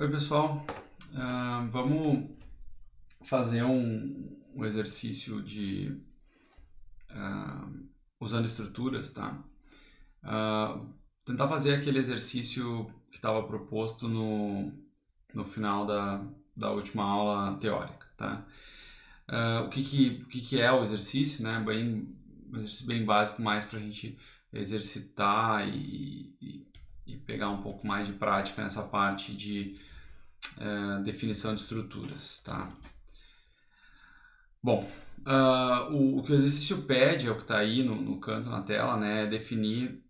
Oi pessoal, vamos fazer um exercício de usando estruturas, tá? Tentar fazer aquele exercício que estava proposto no final da última aula teórica, tá? O que é o exercício, né? Um exercício bem básico mais para a gente exercitar e pegar um pouco mais de prática nessa parte de definição de estruturas, tá? Bom, o que o exercício pede, é o que está aí no canto na tela, né? É definir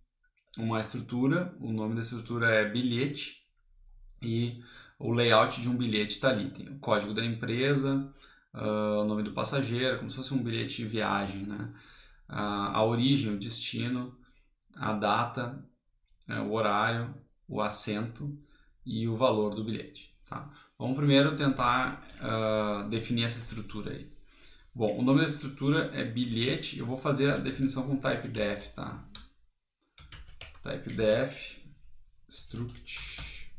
uma estrutura, o nome da estrutura é bilhete e o layout de um bilhete está ali. Tem o código da empresa, o nome do passageiro, como se fosse um bilhete de viagem, né? A origem, o destino, a data, o horário, o assento e o valor do bilhete, tá? Vamos primeiro tentar definir essa estrutura aí. Bom, o nome da estrutura é bilhete. Eu vou fazer a definição com typedef, tá? Typedef struct.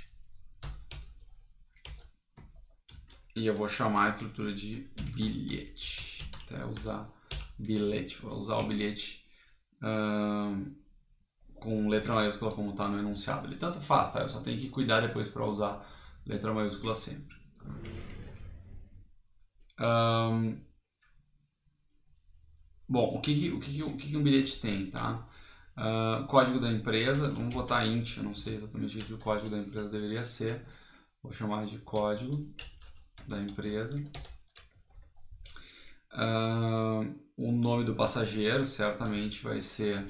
E eu vou chamar a estrutura de bilhete. Até usar bilhete. Vou usar o bilhete com letra maiúscula como está no enunciado. Ele tanto faz, tá? Eu só tenho que cuidar depois para usar letra maiúscula sempre. Bom, o que um bilhete tem, tá? Código da empresa, vamos botar int, eu não sei exatamente o que o código da empresa deveria ser, vou chamar de código da empresa. O nome do passageiro certamente vai ser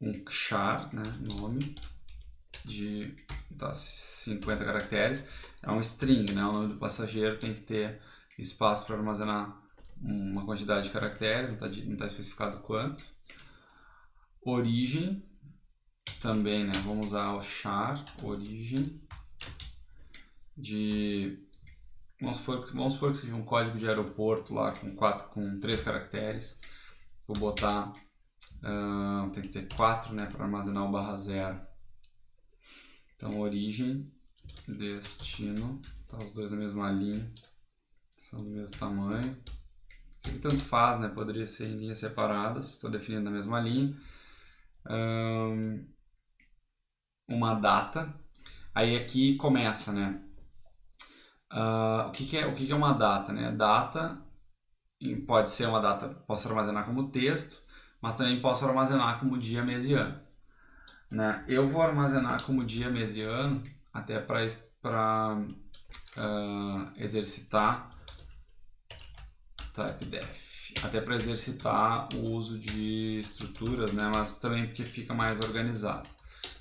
um char, né? Nome de 50 caracteres, é um string, né? O nome do passageiro tem que ter espaço para armazenar uma quantidade de caracteres, não está especificado quanto. Origem, também, né? Vamos usar o char origem de... Vamos supor que seja um código de aeroporto lá com 3 caracteres. Vou botar... tem que ter 4, né? Para armazenar o /0. Então, origem, destino, tá os dois na mesma linha, são do mesmo tamanho. Isso aqui tanto faz, né? Poderia ser em linhas separadas, estou definindo na mesma linha. Uma data. Aí aqui começa, né? O que é uma data, né? Data pode ser uma data, posso armazenar como texto, mas também posso armazenar como dia, mês e ano, né? Eu vou armazenar como dia, mês e ano até para exercitar typedef, até para exercitar o uso de estruturas, né? Mas também porque fica mais organizado.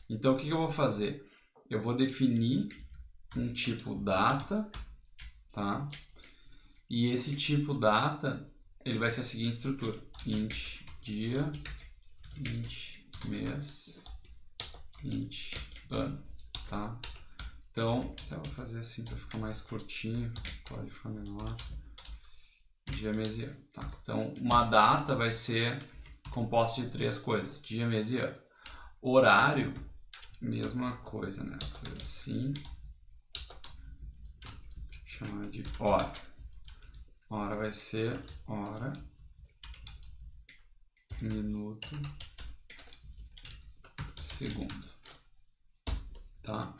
Então, o que eu vou fazer? Eu vou definir um tipo data, tá? E esse tipo data, ele vai ser a seguinte estrutura: int dia, int mês, int ano, tá? Então, eu vou fazer assim para ficar mais curtinho, pode ficar menor. Dia, mês e ano, tá? Então, uma data vai ser composta de 3 coisas: dia, mês e ano. Horário, mesma coisa, né? Fazer assim, chamar de hora. Hora vai ser hora, minuto, segundo, tá?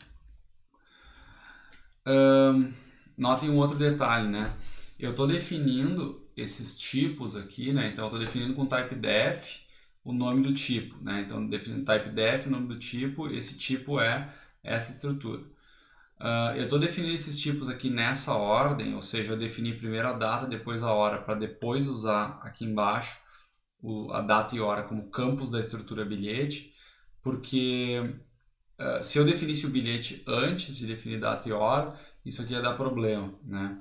Notem um outro detalhe, né? Eu estou definindo esses tipos aqui, né? Então, eu estou definindo com typedef o nome do tipo, né? Então, definindo typedef, o nome do tipo, esse tipo é essa estrutura. Eu estou definindo esses tipos aqui nessa ordem, ou seja, eu defini primeiro a data, depois a hora, para depois usar aqui embaixo a data e hora como campos da estrutura bilhete, porque se eu definisse o bilhete antes de definir data e hora, isso aqui ia dar problema, né?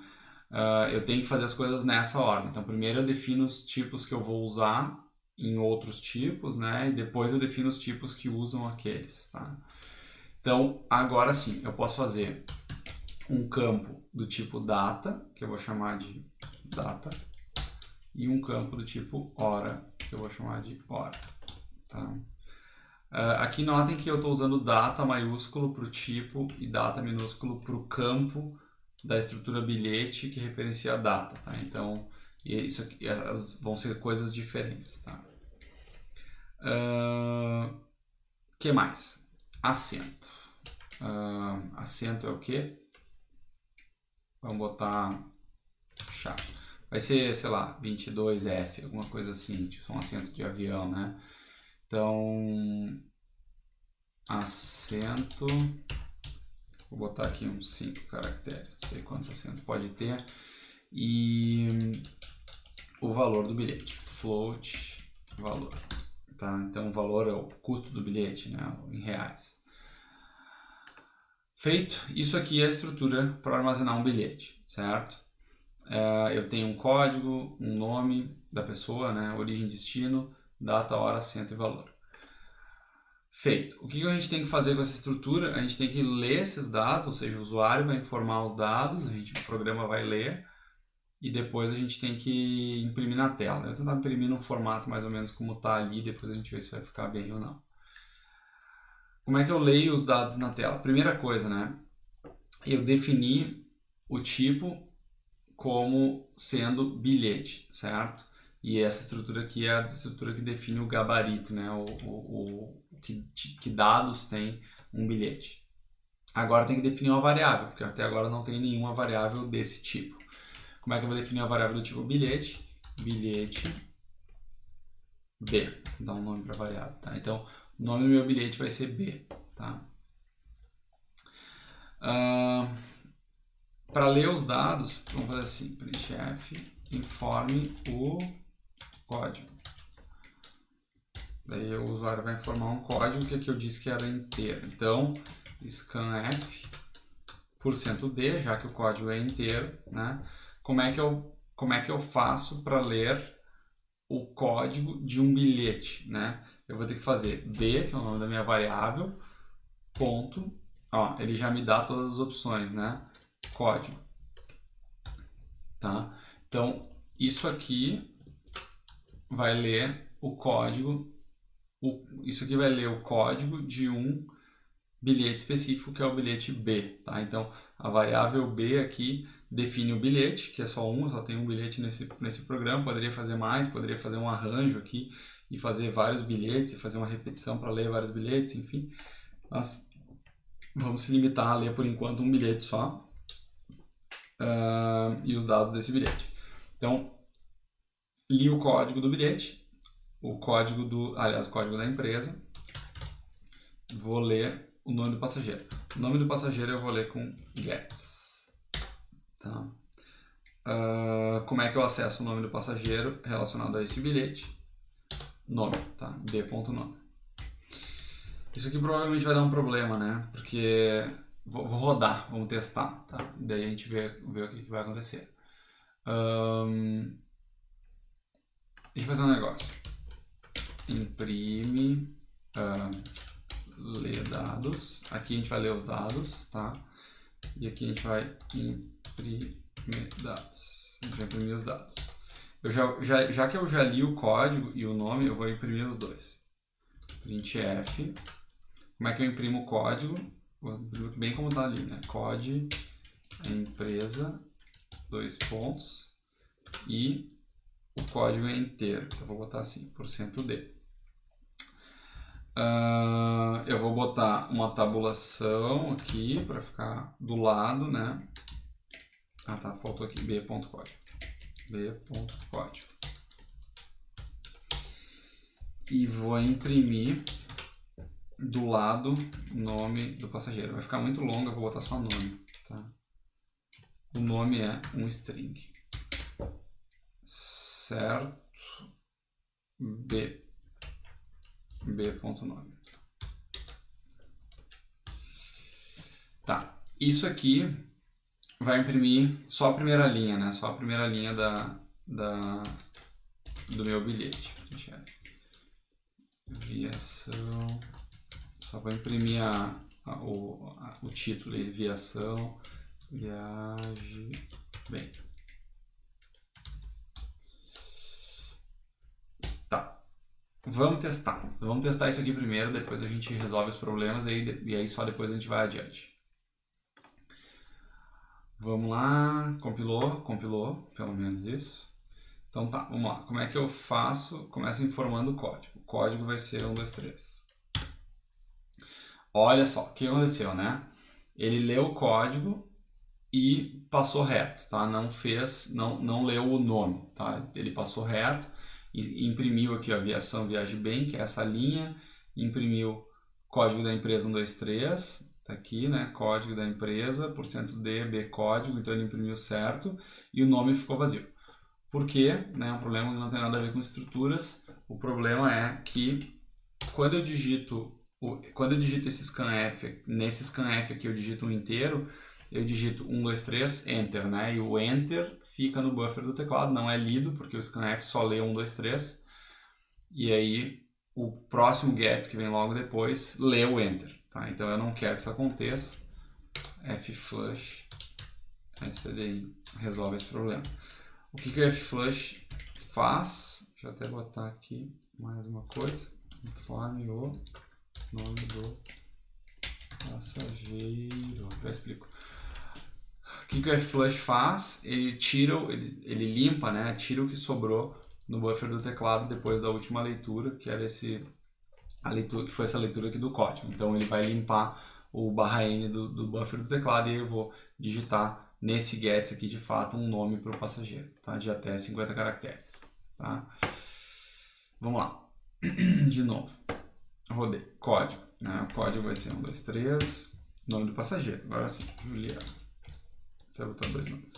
Eu tenho que fazer as coisas nessa ordem. Então, primeiro eu defino os tipos que eu vou usar em outros tipos, né? E depois eu defino os tipos que usam aqueles, tá? Então, agora sim, eu posso fazer um campo do tipo data, que eu vou chamar de data, e um campo do tipo hora, que eu vou chamar de hora, tá? Aqui notem que eu estou usando data maiúsculo para o tipo e data minúsculo para o campo da estrutura bilhete que referencia a data, tá? Então, isso aqui vão ser coisas diferentes, tá? Que mais? Acento. Acento é o quê? Vamos botar chave. Vai ser, sei lá, 22F, alguma coisa assim, tipo um acento de avião, né? Então, acento, vou botar aqui uns 5 caracteres, não sei quantos acentos pode ter, e o valor do bilhete, float valor, tá? Então o valor é o custo do bilhete, né, em reais. Feito, isso aqui é a estrutura para armazenar um bilhete, certo? Eu tenho um código, um nome da pessoa, né, origem e destino, data, hora, acento e valor. Feito. O que a gente tem que fazer com essa estrutura? A gente tem que ler esses dados, ou seja, o usuário vai informar os dados, o programa vai ler e depois a gente tem que imprimir na tela. Eu vou tentar imprimir num formato mais ou menos como está ali, depois a gente vê se vai ficar bem ou não. Como é que eu leio os dados na tela? Primeira coisa, né? Eu defini o tipo como sendo bilhete, certo? E essa estrutura aqui é a estrutura que define o gabarito, né? Que dados tem um bilhete. Agora tem que definir uma variável, porque até agora não tem nenhuma variável desse tipo. Como é que eu vou definir a variável do tipo bilhete? Bilhete B. Vou dar um nome para a variável, tá? Então, o nome do meu bilhete vai ser B, tá? Para ler os dados, vamos fazer assim, printf, informe o código. Daí o usuário vai informar um código que aqui eu disse que era inteiro. Então, scanf, %d, já que o código é inteiro, né? Como é que eu faço para ler o código de um bilhete, né? Eu vou ter que fazer b, que é o nome da minha variável, ponto, ó, ele já me dá todas as opções, né? Código, tá? Então, isso aqui vai ler o código, isso aqui vai ler o código de um bilhete específico, que é o bilhete B, tá? Então, a variável B aqui define o bilhete, que é só tem um bilhete nesse programa, poderia fazer mais, poderia fazer um arranjo aqui e fazer vários bilhetes, e fazer uma repetição para ler vários bilhetes, enfim. Mas vamos se limitar a ler, por enquanto, um bilhete só e os dados desse bilhete. Então, li o código do bilhete, o código da empresa, vou ler o nome do passageiro. O nome do passageiro eu vou ler com gets. Tá? Como é que eu acesso o nome do passageiro relacionado a esse bilhete? Nome, tá? b.nome. Isso aqui provavelmente vai dar um problema, né? Porque vou rodar, vamos testar, tá? Daí a gente vê o que vai acontecer. Deixa eu fazer um negócio. Imprime ler dados. Aqui a gente vai ler os dados, tá? E aqui a gente vai imprimir dados. A gente vai imprimir os dados. Já que eu já li o código e o nome, eu vou imprimir os dois. Printf. Como é que eu imprimo o código? Vou imprimir bem como está ali, né? Code, empresa, 2 pontos, e o código é inteiro. Então, eu vou botar assim, %d. Eu vou botar uma tabulação aqui para ficar do lado, né? Tá, faltou aqui b.código. b.código. E vou imprimir do lado nome do passageiro. Vai ficar muito longo, eu vou botar só nome, tá? O nome é um string. Certo. b.nome. Tá. Isso aqui vai imprimir só a primeira linha, né? Só a primeira linha do meu bilhete. Viação. Só vou imprimir o título aí, viação, viagem, bem. Tá. Vamos testar isso aqui primeiro, depois a gente resolve os problemas e aí só depois a gente vai adiante. Vamos lá, compilou, pelo menos isso. Então tá, vamos lá. Como é que eu faço? Começo informando o código. O código vai ser 1, 2, 3. Olha só, o que aconteceu, né? Ele leu o código e passou reto, tá? Não leu o nome, tá? Ele passou reto e imprimiu aqui a aviação viaje bem, que é essa linha, imprimiu código da empresa 1, 2, 3, tá aqui, né? Código da empresa, %D, B código, então ele imprimiu certo e o nome ficou vazio. Por quê? Né? Um problema que não tem nada a ver com estruturas. O problema é que quando eu digito esse scanf, nesse scanf aqui eu digito um inteiro, eu digito 1, 2, 3, Enter, né? E o Enter fica no buffer do teclado, não é lido, porque o scanf só lê 1, 2, 3. E aí o próximo gets, que vem logo depois, lê o Enter, tá? Então eu não quero que isso aconteça. Fflush stdin resolve esse problema. O que o fflush faz? Deixa eu até botar aqui mais uma coisa. Informe o nome do passageiro. Já explico. O que o fflush faz? Ele limpa, né? Tira o que sobrou no buffer do teclado depois da última leitura, que era que foi essa leitura aqui do código. Então ele vai limpar o /n do buffer do teclado e eu vou digitar nesse gets aqui de fato um nome para o passageiro, tá? De até 50 caracteres, tá? Vamos lá. De novo. Rodei. Código, né? O código vai ser 1, 2, 3, nome do passageiro. Agora sim, Juliano. Você vai botar 2 nomes.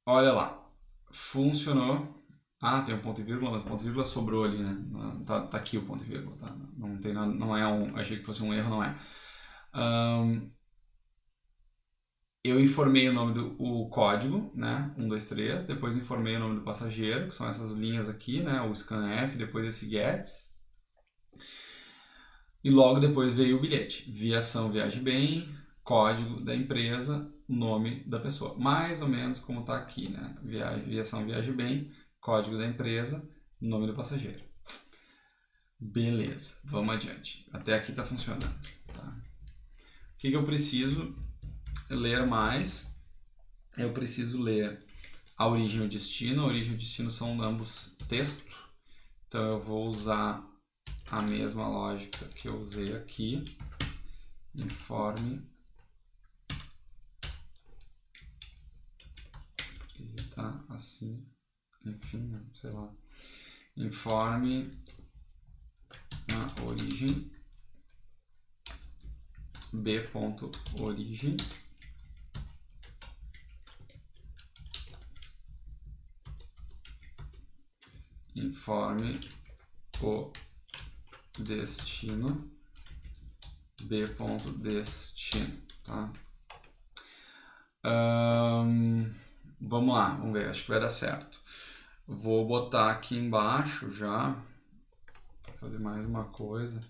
Olha lá. Funcionou. Ah, tem um ponto e vírgula, mas o ponto e vírgula sobrou ali, né? Tá aqui o ponto e vírgula, tá? Não tem nada, não é um... Achei que fosse um erro, não é. Eu informei o nome do código, né? 1, 2, 3. Depois informei o nome do passageiro, que são essas linhas aqui, né? O scanf, depois esse gets. E logo depois veio o bilhete. Viação viaje bem, código da empresa, nome da pessoa. Mais ou menos como está aqui, né? Viação viaje bem, código da empresa, nome do passageiro. Beleza, vamos adiante. Até aqui está funcionando. Tá? O que eu preciso ler mais? Eu preciso ler a origem e o destino. A origem e o destino são ambos texto. Então eu vou usar a mesma lógica que eu usei aqui. Informe. Tá assim. Enfim, sei lá. Informe a origem. B.origem. Informe o destino. B.destino, tá? Vamos lá, vamos ver, acho que vai dar certo. Vou botar aqui embaixo já, fazer mais uma coisa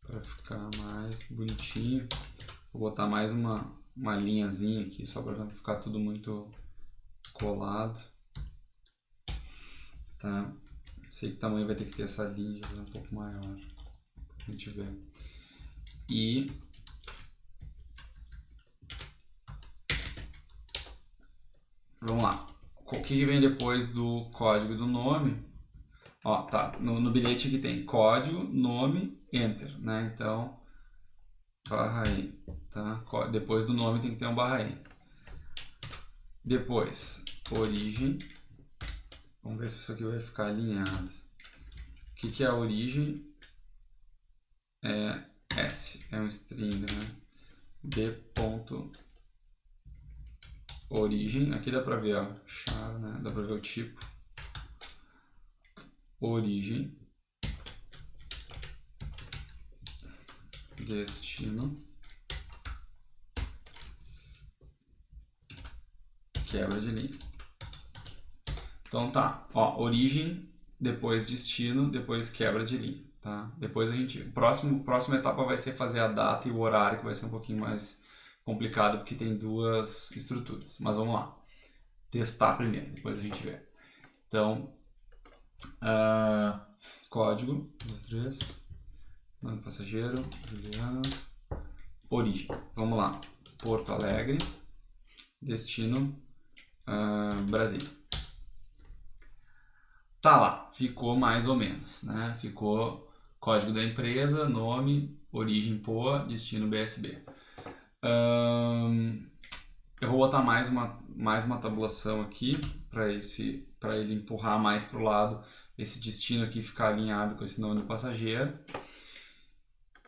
para ficar mais bonitinho. Vou botar mais uma linhazinha aqui só para não ficar tudo muito colado, tá? Sei que o tamanho vai ter que ter essa linha, já um pouco maior pra gente ver. E vamos lá. O que vem depois do código do nome? Ó, tá. No bilhete aqui tem código, nome, enter, né? Então, /n, tá? Depois do nome tem que ter um /n. Depois, origem. Vamos ver se isso aqui vai ficar alinhado. O que é a origem? É S, é um string, né? B.origem, aqui dá pra ver, ó, char, né? Dá pra ver o tipo. Origem. Destino. Quebra de linha. Então tá, ó, origem, depois destino, depois quebra de linha, tá? Depois a gente, próxima etapa vai ser fazer a data e o horário, que vai ser um pouquinho mais complicado, porque tem duas estruturas. Mas vamos lá, testar primeiro, depois a gente vê. Então, código, 2, 3, nome do passageiro, Juliano, origem, vamos lá, Porto Alegre, destino, Brasília. Tá lá, ficou mais ou menos, né? Ficou código da empresa, nome, origem POA, destino BSB. Eu vou botar mais uma tabulação aqui para ele empurrar mais para o lado, esse destino aqui ficar alinhado com esse nome do passageiro.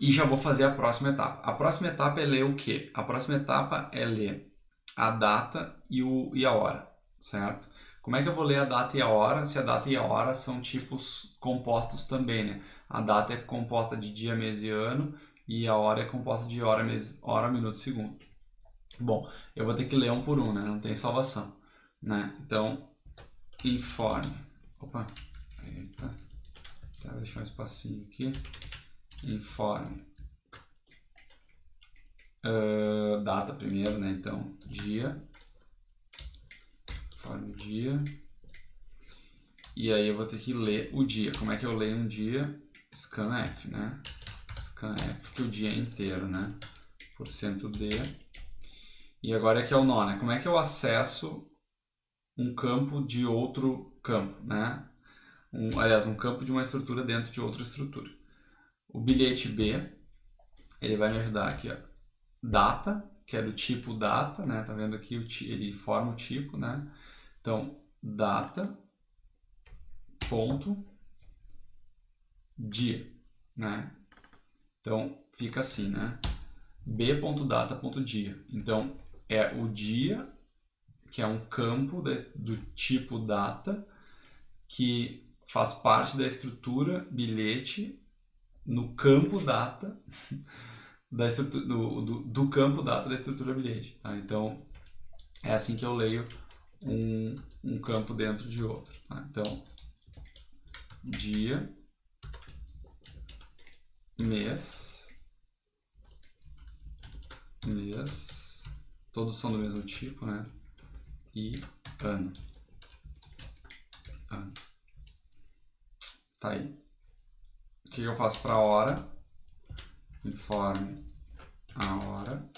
E já vou fazer a próxima etapa. A próxima etapa é ler o quê? A próxima etapa é ler a data e a hora, certo? Como é que eu vou ler a data e a hora, se a data e a hora são tipos compostos também, né? A data é composta de dia, mês e ano, e a hora é composta de hora, minuto e segundo. Bom, eu vou ter que ler um por um, né? Não tem salvação, né? Então, informe. Opa, eita. Vou deixar um espacinho aqui. Informe. Data primeiro, né? Então, dia. Informe o dia. E aí eu vou ter que ler o dia. Como é que eu leio um dia? Scanf, né? Scanf, porque o dia é inteiro, né? %D. E agora é que é o nó, né? Como é que eu acesso um campo de outro campo, né? Um campo de uma estrutura dentro de outra estrutura. O bilhete B, ele vai me ajudar aqui, ó. Data, que é do tipo data, né? Tá vendo aqui? Ele forma o tipo, né? Então, data, ponto, dia, né? Então, fica assim, né? b.data.dia. Então, é o dia, que é um campo do tipo data, que faz parte da estrutura bilhete no campo data do campo data da estrutura bilhete. Tá? Então, é assim que eu leio um campo dentro de outro. Tá? Então, dia, mês, todos são do mesmo tipo, né? E ano. Tá aí. O que eu faço para a hora? Informe a hora.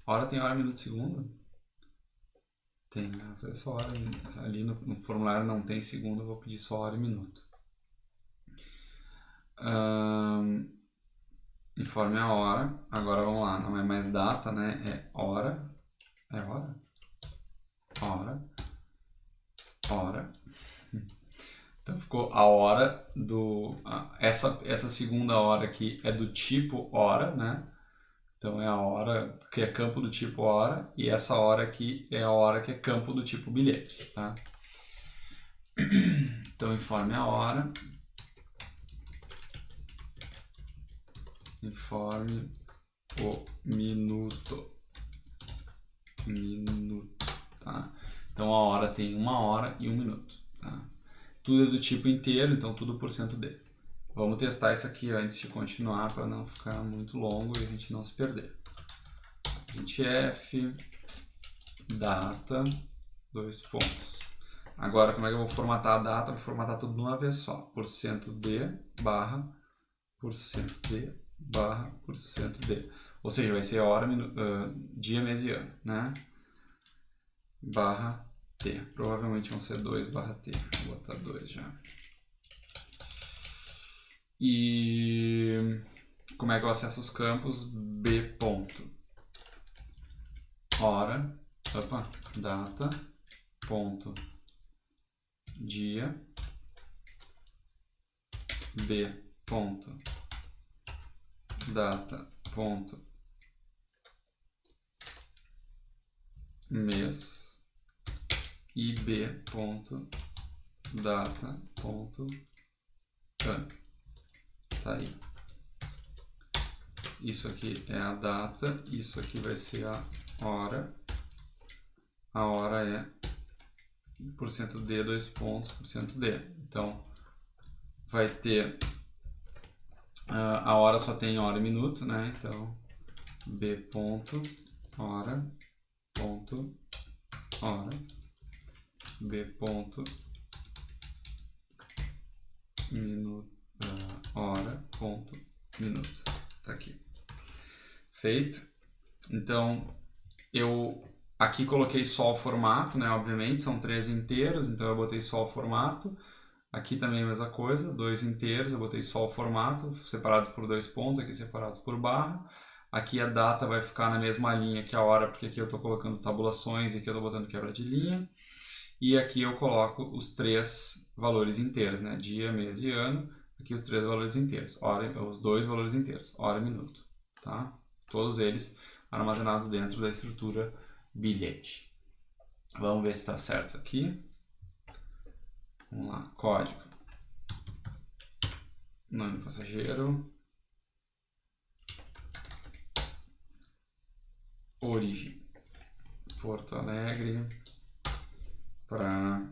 Hora tem hora, minuto e segundo? Tem, né? Vou só hora. Ali no formulário não tem segundo, eu vou pedir só hora e minuto. Informe a hora. Agora vamos lá, não é mais data, né? É hora. É hora? Hora. Hora. Então ficou a hora do... Essa segunda hora aqui é do tipo hora, né? Então é a hora que é campo do tipo hora, e essa hora aqui é a hora que é campo do tipo bilhete, tá? Então informe a hora. Informe o minuto. Tá? Então a hora tem 1 hora e 1 minuto, tá? Tudo é do tipo inteiro, então tudo %D. Vamos testar isso aqui antes de continuar para não ficar muito longo e a gente não se perder. printf, data, 2 pontos. Agora, como é que eu vou formatar a data? Vou formatar tudo de uma vez só. %D barra %D barra %D. Ou seja, vai ser hora, dia, mês e ano, né? Barra T. Provavelmente vão ser 2 barra T. Vou botar 2 já. E como é que eu acesso os campos? B ponto. Hora, data, ponto, dia, B ponto, data, ponto, mês, e B ponto, data, ponto, ano. Tá aí. Isso aqui é a data, isso aqui vai ser a hora. A hora é %D, 2 pontos, %D. Então, vai ter... a hora só tem hora e minuto, né? Então, B ponto, hora, ponto, hora. b ponto minuto, hora ponto minuto. Tá aqui. Feito. Então, eu aqui coloquei só o formato, né? Obviamente, são 3 inteiros, então eu botei só o formato. Aqui também a mesma coisa, 2 inteiros, eu botei só o formato, separados por 2 pontos, aqui separados por barra. Aqui a data vai ficar na mesma linha que a hora, porque aqui eu estou colocando tabulações e aqui eu estou botando quebra de linha. E aqui eu coloco os 3 valores inteiros, né? Dia, mês e ano. Aqui os 3 valores inteiros, hora, os 2 valores inteiros, hora e minuto, tá? Todos eles armazenados dentro da estrutura bilhete. Vamos ver se está certo isso aqui. Vamos lá, código. Nome do passageiro. Origem. Porto Alegre para,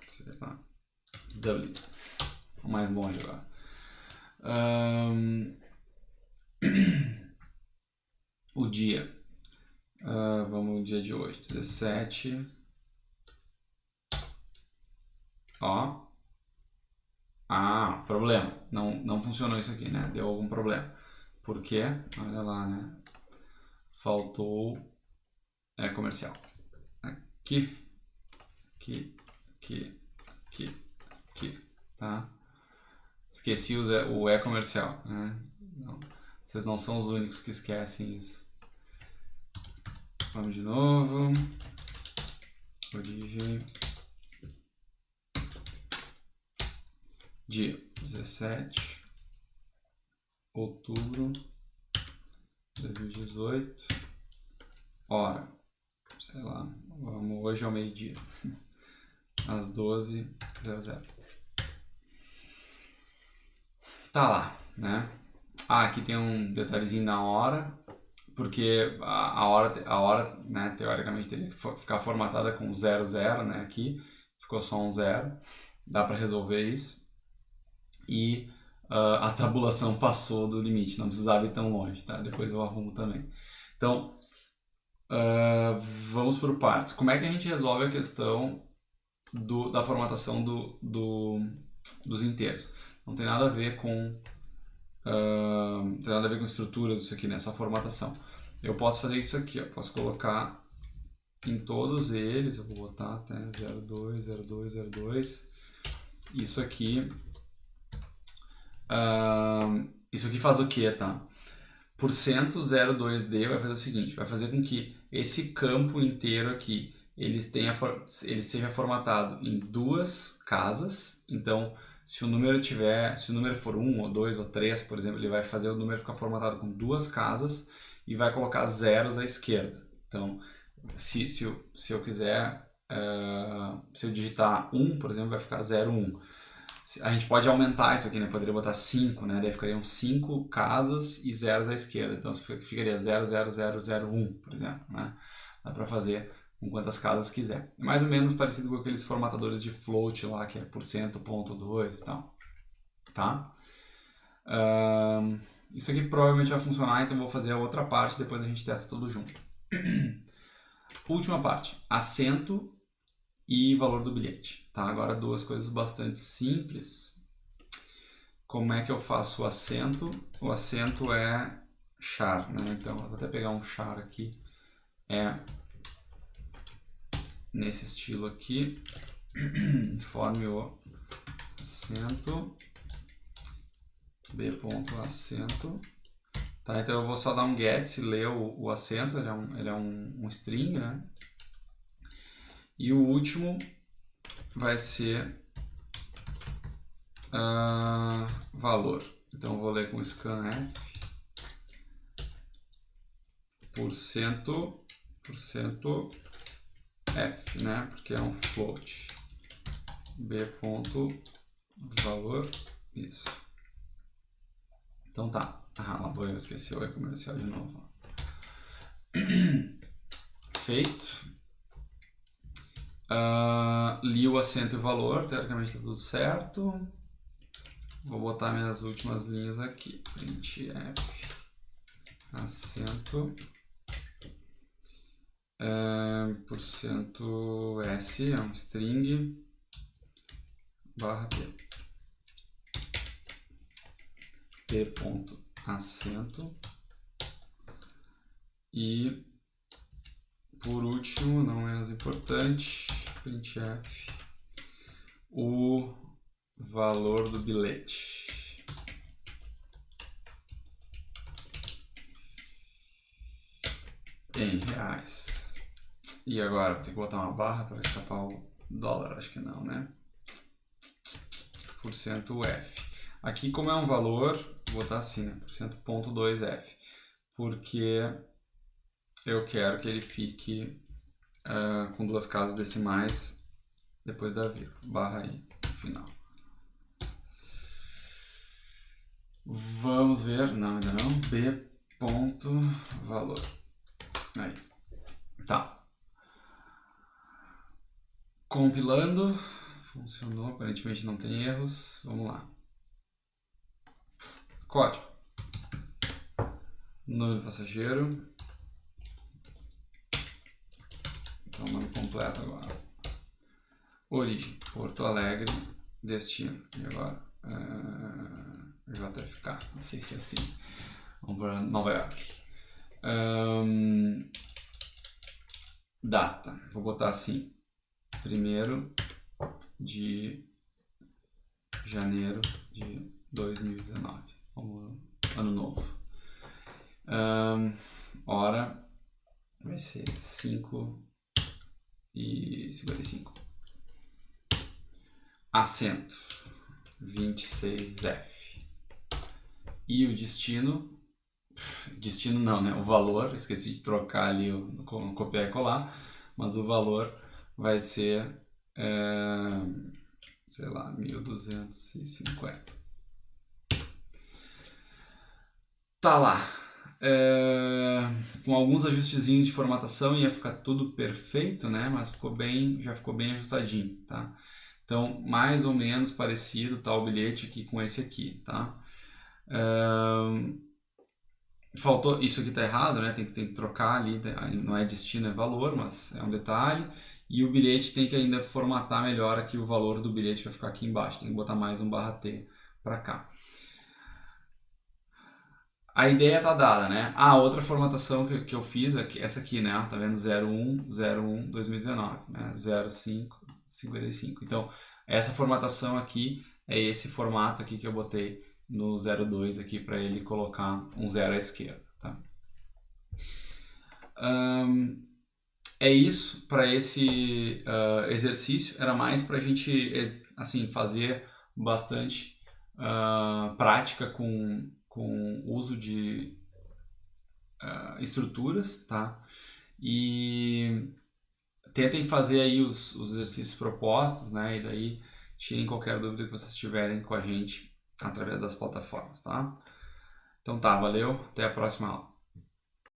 sei lá, Dublin. Mais longe agora. O dia. Vamos no dia de hoje. 17. Ó. Problema. Não funcionou isso aqui, né? Deu algum problema. Por quê? Olha lá, né? Faltou comercial. Aqui. Tá? Esqueci o comercial, né? Não, vocês não são os únicos que esquecem isso. Vamos de novo. Origem. Dia 17 outubro de 2018. Hora, sei lá, vamos hoje ao meio-dia, às 12h00. Tá lá, né? Aqui tem um detalhezinho na hora, porque a hora, né, teoricamente teria que ficar formatada com 00, né? Aqui ficou só um 0. Dá para resolver isso. E a tabulação passou do limite, não precisava ir tão longe, tá? Depois eu arrumo também. Então, vamos por partes. Como é que a gente resolve a questão da formatação dos inteiros? Não tem nada a ver com estruturas isso aqui, né? Só formatação. Eu posso fazer isso aqui, ó. Posso colocar em todos eles, eu vou botar até 02, 02, 02. Isso aqui faz o que, tá? Porcento 02D vai fazer o seguinte, vai fazer com que esse campo inteiro aqui ele seja formatado em 2 casas. Então, se o número for 1 ou 2 ou 3, por exemplo, ele vai fazer o número ficar formatado com 2 casas e vai colocar zeros à esquerda. Então, se eu quiser, se eu digitar 1, por exemplo, vai ficar 01. A gente pode aumentar isso aqui, né? Poderia botar 5, né? Daí ficariam 5 casas e zeros à esquerda. Então ficaria 00001, por exemplo, né? Dá para fazer com quantas casas quiser. É mais ou menos parecido com aqueles formatadores de float lá, que é %, ponto 2 e tal. Tá? Isso aqui provavelmente vai funcionar, então vou fazer a outra parte, depois a gente testa tudo junto. Última parte, assento e valor do bilhete, tá? Agora 2 coisas bastante simples. Como é que eu faço o assento? O assento é char, né? Então eu vou até pegar um char aqui, nesse estilo aqui, forme o assento, b.assento, tá? Então eu vou só dar um get se ler o assento, ele é um string, né? E o último vai ser valor. Então eu vou ler com scanf %, f, né? Porque é um float. b.valor, isso. Então tá. Lá vou eu esqueci o comercial de novo. Feito. Li o assento e o valor, teoricamente está tudo certo. Vou botar minhas últimas linhas aqui. Printf assento porcento %s é um string barra t ponto acento e por último, não menos importante, printf o valor do bilhete em reais. E agora, vou ter que botar uma barra para escapar o dólar, acho que não, né? %f. Aqui, como é um valor, vou botar assim, né? %.2f, porque eu quero que ele fique com duas casas decimais depois da vírgula, barra aí, no final. Vamos ver, não, ainda não, b ponto valor. Aí, tá. Compilando, funcionou, aparentemente não tem erros, vamos lá. Código. Nome do passageiro. Então, nome completo agora. Origem, Porto Alegre. Destino, e agora? JFK, não sei se é assim. Vamos para Nova York. Data, vou botar assim. 1º de janeiro de 2019. Ano novo. Hora vai ser 5h55. Acento 26F. E o destino não, né? O valor, esqueci de trocar ali, copiar e colar, mas o valor vai ser, sei lá, 1.250. Tá lá. Com alguns ajustezinhos de formatação ia ficar tudo perfeito, né? Mas já ficou bem ajustadinho, tá? Então, mais ou menos parecido tá o bilhete aqui com esse aqui, tá? Faltou, isso aqui tá errado, né? Tem que trocar ali, não é destino, é valor, mas é um detalhe. E o bilhete tem que ainda formatar melhor aqui, o valor do bilhete vai ficar aqui embaixo, tem que botar mais um /t para cá. A ideia tá dada, né? Outra formatação que eu fiz, essa aqui, né? Tá vendo? 01 2019, né? 05 55. Então, essa formatação aqui é esse formato aqui que eu botei no 02 aqui para ele colocar um 0 à esquerda, tá? É isso para esse exercício. Era mais para a gente assim, fazer bastante prática com uso de estruturas, tá? E tentem fazer aí os exercícios propostos, né? E daí tirem qualquer dúvida que vocês tiverem com a gente através das plataformas, tá? Então tá, valeu, até a próxima aula.